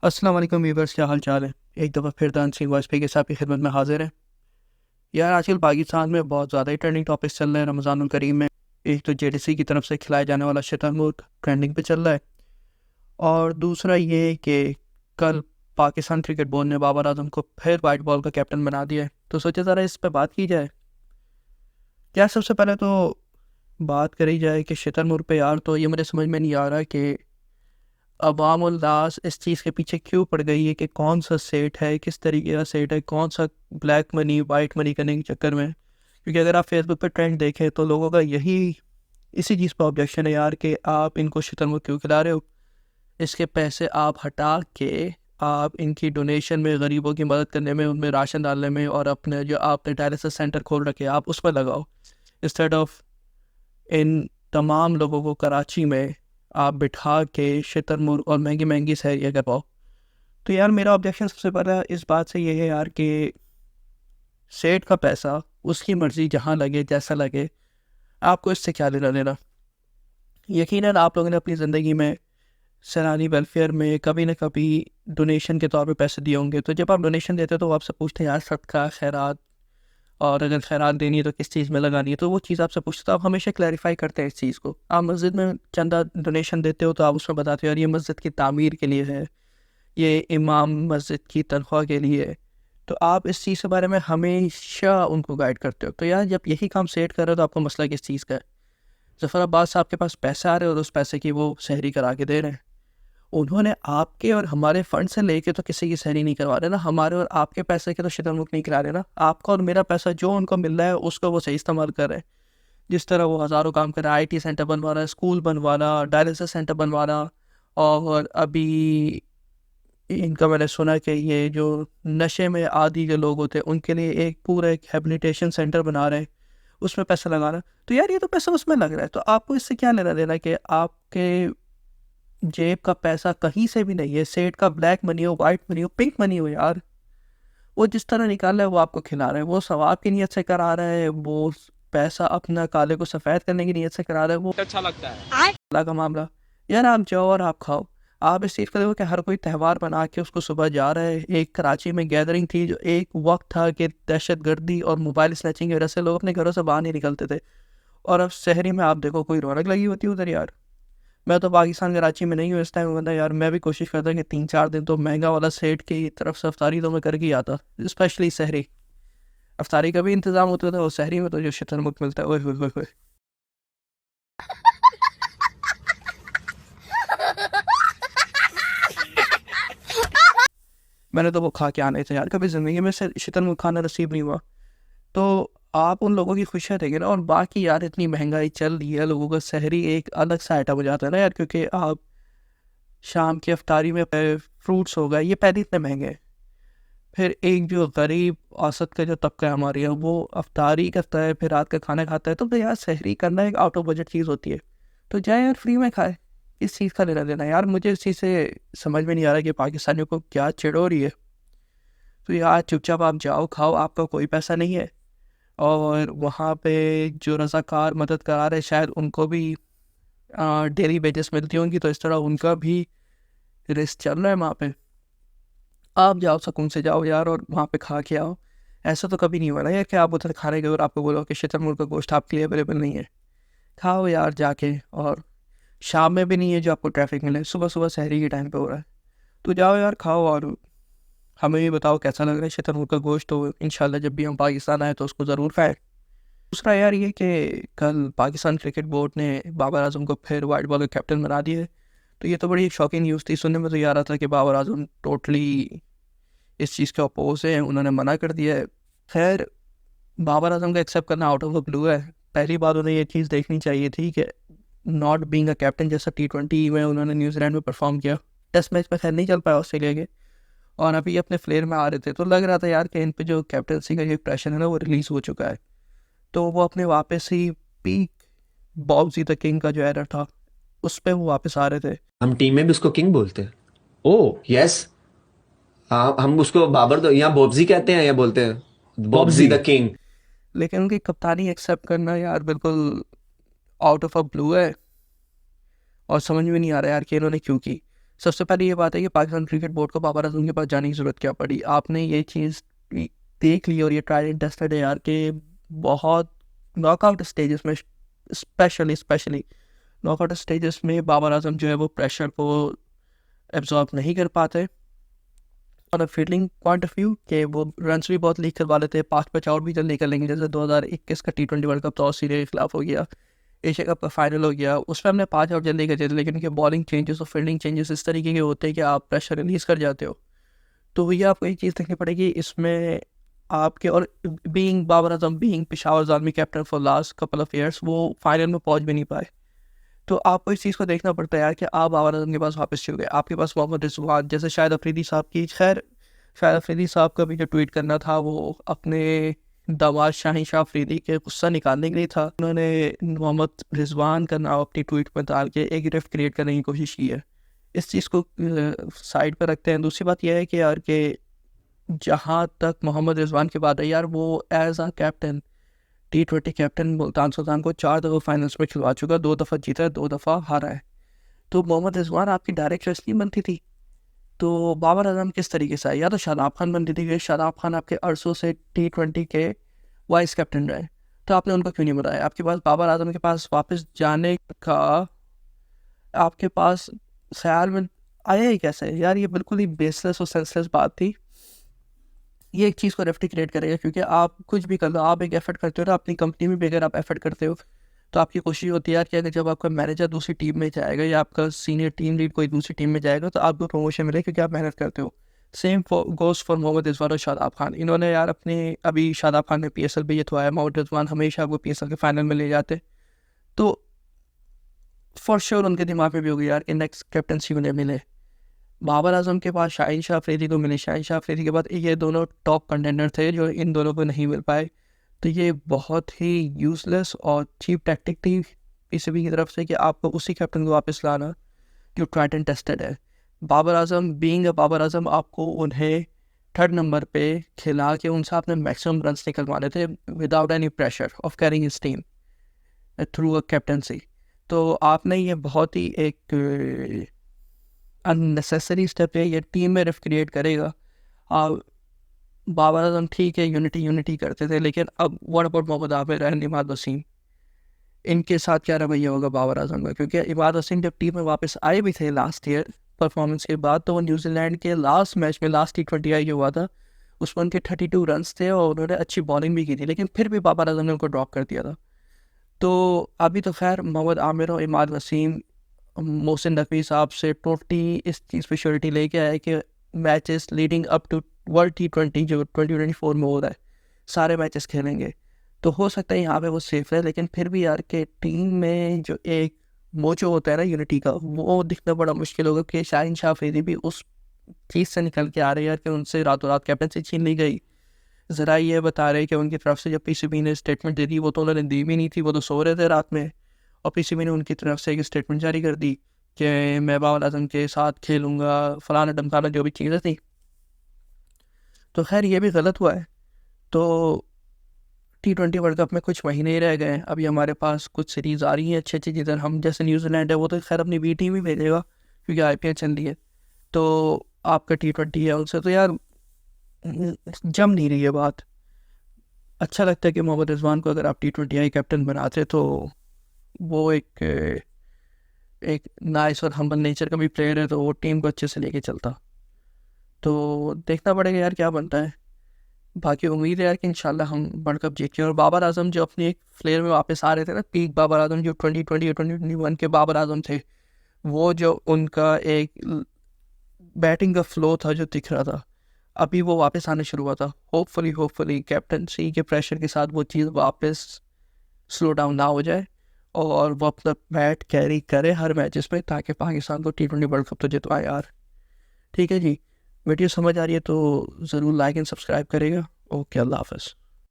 अस्सलाम वालेकुम व्यूवर्स, क्या हाल चाल है। एक दफ़ा फिर दान सिंह वाजपेयी के साथ की खिदमत में हाजिर है। यार आजकल पाकिस्तान में बहुत ज़्यादा ही ट्रेंडिंग टॉपिक्स चल रहे हैं रमज़ानुल करीम में। एक तो जेडीसी की तरफ से खिलाया जाने वाला शतरमुर्ग ट्रेंडिंग पे चल रहा है, और दूसरा ये कि कल पाकिस्तान क्रिकेट बोर्ड ने बाबर आजम को फिर वाइट बॉल का कैप्टन बना दिया है। तो सोचा ज़रा इस पर बात की जाए। यार सबसे पहले तो बात करी जाए कि शतरमुर्ग पे, यार तो ये मुझे समझ में नहीं आ रहा कि अवामुल नास इस चीज़ के पीछे क्यों पड़ गई है कि कौन सा सेट है, किस तरीके का सेट है, कौन सा ब्लैक मनी वाइट मनी करने के चक्कर में। क्योंकि अगर आप फेसबुक पे ट्रेंड देखें तो लोगों का यही इसी चीज़ पर ऑब्जेक्शन है यार कि आप इनको शतरमुर्ग क्यों खिला रहे हो। इसके पैसे आप हटा के आप इनकी डोनेशन में, गरीबों की मदद करने में, उनमें राशन डालने में, और अपने जो आपने डायलिसिस सेंटर खोल रखे आप उस पर लगाओ, इंस्टेड ऑफ इन तमाम लोगों को कराची में आप बिठा के शतरमुर्ग और महंगी महंगी सहरियाँ करवाओ। तो यार मेरा ऑब्जेक्शन सबसे पहला इस बात से ये है यार कि सेठ का पैसा उसकी मर्ज़ी, जहाँ लगे जैसा लगे, आपको इससे क्या लेना देना। यकीनन आप लोगों ने अपनी ज़िंदगी में सैलानी वेलफेयर में कभी ना कभी डोनेशन के तौर पे पैसे दिए होंगे। तो जब आप डोनेशन देते हो तो वो आपसे पूछते हैं यार सदका खैरात, और अगर खैरात देनी है तो किस चीज़ में लगानी है, तो वो चीज़ आपसे पूछते, तो आप हमेशा क्लैरिफाई करते हैं इस चीज़ को। आप मस्जिद में चंदा डोनेशन देते हो तो आप उसमें बताते हो यार ये मस्जिद की तामीर के लिए है, ये इमाम मस्जिद की तनख्वाह के लिए है। तो आप इस चीज़ के बारे में हमेशा उनको गाइड करते हो। तो यार जब यही काम सेट कर रहे हो तो आपको मसला किस चीज़ का है। जफ़र अब्बास साहब के पास पैसे आ रहे हैं और उस पैसे की वो सहरी करा के दे रहे हैं। उन्होंने आपके और हमारे फंड से लेके तो किसी की सहरी नहीं करवा रहे ना, हमारे और आपके पैसे के तो शतरमुर्ग नहीं करा रहे ना। आपका और मेरा पैसा जो उनको मिल रहा है उसको वो सही इस्तेमाल कर रहे हैं। जिस तरह वो हज़ारों काम कर रहा है, आईटी सेंटर बनवा रहा है, स्कूल बनवा रहा, डायलिसिस सेंटर बनवा रहा, और अभी इनका मैंने सुना कि ये जो नशे में आदी जो लोग होते हैं उनके लिए एक पूरा एक हैबिलिटेशन सेंटर बना रहे हैं, उसमें पैसा लगा रहा है। तो यार ये तो पैसा उसमें लग रहा है, तो आपको इससे क्या लेना देना कि आपके जेब का पैसा कहीं से भी नहीं है। सेठ का ब्लैक मनी हो, वाइट मनी हो, पिंक मनी हो, यार वो जिस तरह निकाल रहा है वो आपको खिला रहा है। वो सवाब की नीयत से करा रहा है, वो पैसा अपना काले को सफ़ेद करने की नीयत से करा रहा है, वो अच्छा लगता है। अल्लाह का मामला। यार आप जाओ और आप खाओ। आप इस चीज़ को देखो कि हर कोई त्यौहार बना के उसको सुबह जा रहा है। एक कराची में गैदरिंग थी, जो एक वक्त था कि दहशत गर्दी और मोबाइल स्नैचिंग की वजह से लोग अपने घरों से बाहर नहीं निकलते थे, और अब शहरी में आप देखो कोई रौनक लगी होती है उधर। यार मैं तो पाकिस्तान कराची में नहीं हूँ इस टाइम, वरना यार मैं भी कोशिश करता कि 3-4 दिन तो महंगा वाला सेठ की तरफ से अफ्तारी तो मैं करके ही आता। स्पेशली शहरी अफ्तारी का भी इंतज़ाम होता था, और शहरी में तो जो शतरमुर्ग मिलता है, ओए होए होए होए। मैंने तो वो खा के आने थे यार, कभी ज़िंदगी में से शतरमुर्ग खाना नसीब नहीं हुआ। तो आप उन लोगों की खुशियाँ देखें ना। और बाकी यार इतनी महंगाई चल रही है, लोगों का शहरी एक अलग सा आइटम हो जाता है ना यार, क्योंकि आप शाम की अफ्तारी में फ्रूट्स हो गए, ये पहले इतने महंगे हैं। फिर एक जो गरीब औसत का जो तबका है हमारे यहाँ, वो अफ्तारी करता है, फिर रात का खाना खाता है, तो फिर यार सहरी करना एक आउट ऑफ बजट चीज़ होती है। तो जाए यार फ्री में खाए। इस चीज़ का लेना देना यार, मुझे इस चीज़ से समझ में नहीं आ रहा कि पाकिस्तानियों को क्या चिढ़ हो रही है। तो यार चुपचाप आप जाओ, खाओ, आपका कोई पैसा नहीं है। और वहाँ पे जो रज़ाकार मदद करा रहे, शायद उनको भी डेली वेजेस मिलती होंगी, तो इस तरह उनका भी रिस्क चल रहा है वहाँ पे। आप जाओ, सुकून से जाओ यार, और वहाँ पे खा के आओ। ऐसा तो कभी नहीं हुआ ना यार कि आप उधर खाने गए और आपको बोलो कि शतरमुर्ग का गोश्त आपके लिए अवेलेबल नहीं है। खाओ यार जाके, और शाम में भी नहीं है जो आपको ट्रैफिक मिले, सुबह सुबह सहरी के टाइम पे हो रहा है। तो जाओ यार खाओ, और हमें भी बताओ कैसा लग रहा है शतरमुर्ग का गोश्त। तो इंशाल्लाह जब भी हम पाकिस्तान आए तो उसको ज़रूर खाएं। दूसरा यार ये कि कल पाकिस्तान क्रिकेट बोर्ड ने बाबर आजम को फिर वाइट बॉल का कैप्टन बना दिया है। तो ये तो बड़ी शॉकिंग न्यूज़ थी। सुनने में तो ये आ रहा था कि बाबर आजम टोटली इस चीज़ के अपोज है, उन्होंने मना कर दिया है। खैर, बाबर आजम का एक्सेप्ट करना आउट ऑफ द ब्लू है। पहली बार उन्हें ये चीज़ देखनी चाहिए थी कि नॉट बीइंग अ कैप्टन, जैसा T20 में उन्होंने न्यूजीलैंड में परफॉर्म किया। टेस्ट मैच में खैर नहीं चल पाया ऑस्ट्रेलिया के, और अभी अपने फ्लेयर में आ रहे थे, तो लग रहा था यार कि इन पे जो कैप्टनसी का जो प्रेशर है ना वो रिलीज़ हो चुका है। तो वो अपने वापस ही पीक बॉब्जी द किंग का जो एरा था उस पे वो वापस आ रहे थे। हम टीम में भी उसको किंग बोलते हैं। Oh yes. हाँ, हम उसको बाबर दो यहाँ बॉब्जी कहते हैं या बोलते हैं बॉब्जी बॉब्जी। The king. लेकिन उनकी कप्तानी एक्सेप्ट करना यार बिल्कुल आउट ऑफ अ ब्लू है, और समझ में नहीं आ रहा यार कि इन्होंने क्यों की। सबसे पहले ये बात है कि पाकिस्तान क्रिकेट बोर्ड को बाबर आजम के पास जाने की ज़रूरत क्या पड़ी। आपने ये चीज़ देख ली और ये ट्राइड एंड टेस्टेड है यार कि बहुत नॉकआउट स्टेजेस में, स्पेशली नॉकआउट स्टेजेस में बाबर आजम जो है वो प्रेशर को एब्जॉर्ब नहीं कर पाते। और फील्डिंग पॉइंट ऑफ व्यू कि वो रन्स भी बहुत लीक करवा लेते हैं, 5 आउट भी जल्द निकल लेंगे। जैसे 2021 का T20 वर्ल्ड कप तो ऑस्ट्रेलिया के खिलाफ हो गया, एशिया कप का फाइनल हो गया, उसमें हमने 5 आउट जल्दी कर थे, लेकिन उनके बॉलिंग चेंजेस और फील्डिंग चेंजेस इस तरीके के होते हैं कि आप प्रेशर रिलीज़ कर जाते हो। तो भैया आपको एक चीज़ देखनी पड़ेगी इसमें आपके, और being Babar Azam, being Peshawar Zalmi captain for last couple of years, वो फाइनल में पहुंच भी नहीं पाए। तो आपको इस चीज़ को देखना पड़ता है यार कि आप बाबर आजम के पास वापस चल गए, आपके पास मोहम्मद रिजवान, जैसे शाहिद अफरीदी साहब की, खैर शाहिद अफरीदी साहब का भी जो ट्वीट करना था वो अपने दामाद शाहीन शाह अफरीदी के गुस्सा निकालने के लिए था। उन्होंने मोहम्मद रिजवान का नाम अपनी ट्वीट पर डाल के एक रिफ्ट क्रिएट करने की कोशिश की है। इस चीज़ को साइड पर रखते हैं। दूसरी बात यह है कि यार कि जहाँ तक मोहम्मद रिजवान की बात है यार, वो एज आ captain, T20 captain Multan Sultan को 4 दफ़ा फाइनल्स में खिलवा चुका, 2 दफ़ा जीता है, 2 दफ़ा हारा है। तो मोहम्मद रिजवान आपकी डायरेक्ट चॉइस नहीं बनती थी। तो बाबर आजम किस तरीके से आए? या तो शादाब खान बनती थी कि शादाब खान आपके अरसों से T20 के वाइस कैप्टन रहे, तो आपने उनको क्यों नहीं बताया? आपके पास बाबर आजम के पास वापस जाने का आपके पास ख्याल में आया ही कैसे यार? ये बिल्कुल ही बेसलेस और सेंसलेस बात थी। ये एक चीज़ को रेफ्टी क्रिएट करेगा, क्योंकि आप कुछ भी कर लो, आप एक एफर्ट करते हो ना अपनी कंपनी में भी, अगर आप एफर्ट करते हो तो आपकी कोशिश होती है यार कि अगर जब आपका मैनेजर दूसरी टीम में जाएगा या आपका सीनियर टीम लीड कोई दूसरी टीम में जाएगा तो आपको प्रमोशन मिले, क्योंकि आप मेहनत करते हो। Same goes for Mohammad Rizwan और शादाब खान। इन्होंने यार अपने, अभी शादाब खान ने PSL पे ये तो आया, मोहम्मद रिजवान हमेशा आपको PSL के फाइनल में ले जाते, तो फॉर श्योर उनके दिमाग में भी होगी यार कि नेक्स्ट कैप्टनसी उन्हें मिले। बाबर आजम के पास शाहीन शाह अफरीदी को मिले, शाहीन शाह अफरीदी के बाद ये दोनों टॉप कंटेंडर थे जो इन दोनों को नहीं मिल पाए। तो ये बहुत ही यूज़लेस और चीप टैक्टिक थी PCB की तरफ से कि आपको उसी कैप्टन को वापस लाना जो ट्राइड एंड टेस्टेड है। बाबर आजम बीइंग अ बाबर आजम, आपको उन्हें 3rd नंबर पे खिला के उनसे आपने मैक्सिमम रन्स निकलवाने थे without any pressure of carrying his team through a captaincy. तो आपने ये बहुत ही एक अननेसेसरी स्टेप है, ये टीम में रिफ्ट क्रिएट करेगा। बाबर आजम ठीक है यूनिटी करते थे, लेकिन अब what about Mohammad Amir and Imad Wasim, इनके साथ क्या रवैया होगा बाबर आजम का? क्योंकि इमाद वसीम जब टीम में वापस आए भी थे लास्ट ईयर परफॉर्मेंस के बाद, तो वो न्यूजीलैंड के लास्ट मैच में, लास्ट T20 आई हुआ था, उसमें उनके 32 रन्स थे और उन्होंने अच्छी बॉलिंग भी की थी, लेकिन फिर भी बाबर आजम ने उनको ड्रॉप कर दिया था। तो अभी तो खैर मोहम्मद आमिर और इमाद वसीम मोहसिन नकवी साहब से टोटली इस चीज़ पर श्योरिटी लेके आए कि matches leading up to world T20 जो 2024 में हो रहा है, सारे मैचेस खेलेंगे। तो हो सकता है यहाँ पे वो सेफ रहे, लेकिन फिर भी यार के टीम में जो एक मोचो होता है ना यूनिटी का, वो दिखना बड़ा मुश्किल होगा कि शाहीन शाह अफरीदी भी उस चीज़ से निकल के आ रहे हैं यार कि उनसे रातों रात कैप्टनसी छीन ली गई। ज़रा ये बता रहे कि उनकी तरफ से जब PCB ने स्टेटमेंट दे दी, वो तो उन्होंने दी भी नहीं थी, वो तो सो रहे थे रात में, और PCB ने उनकी तरफ से एक स्टेटमेंट जारी कर दी कि मैं बाबर आजम के साथ खेलूँगा, फलाना ढमकाना जो भी चीज़ें थी। तो खैर ये भी गलत हुआ है। तो T20 वर्ल्ड कप में कुछ महीने ही रह गए हैं, अभी हमारे पास कुछ सीरीज़ आ रही हैं अच्छी जिधर हम, जैसे न्यूजीलैंड है वो तो खैर अपनी B टीम ही भेजेगा क्योंकि IPL चल रही है। तो आपका T20 है उनसे, तो यार जम नहीं रही है बात। अच्छा लगता है कि मोहम्मद रिजवान को अगर आप T20 कैप्टन बनाते तो वो एक नाइस और हम्बल नेचर का भी प्लेयर है, तो वो टीम को अच्छे से लेके चलता। तो देखना पड़ेगा यार क्या बनता है। बाकी उम्मीद है यार कि इंशाल्लाह हम वर्ल्ड कप जीतें। और बाबर आजम जो अपनी एक फ्लेयर में वापस आ रहे थे ना, पीक बाबर आजम जो 2020 और 2021 के बाबर आजम थे, वो जो उनका एक बैटिंग का फ्लो था जो दिख रहा था, अभी वो वापस आने शुरू हुआ था। होपफुली कैप्टनसी के प्रेशर के साथ वो चीज़ वापस स्लो डाउन ना हो जाए और वो अपना बैट कैरी करे हर मैचेस में, ताकि पाकिस्तान को T20 वर्ल्ड कप तो जितवाए यार। ठीक है जी, वीडियो समझ आ रही है तो ज़रूर लाइक एंड सब्सक्राइब करेगा। ओके, अल्लाह हाफ़िज़।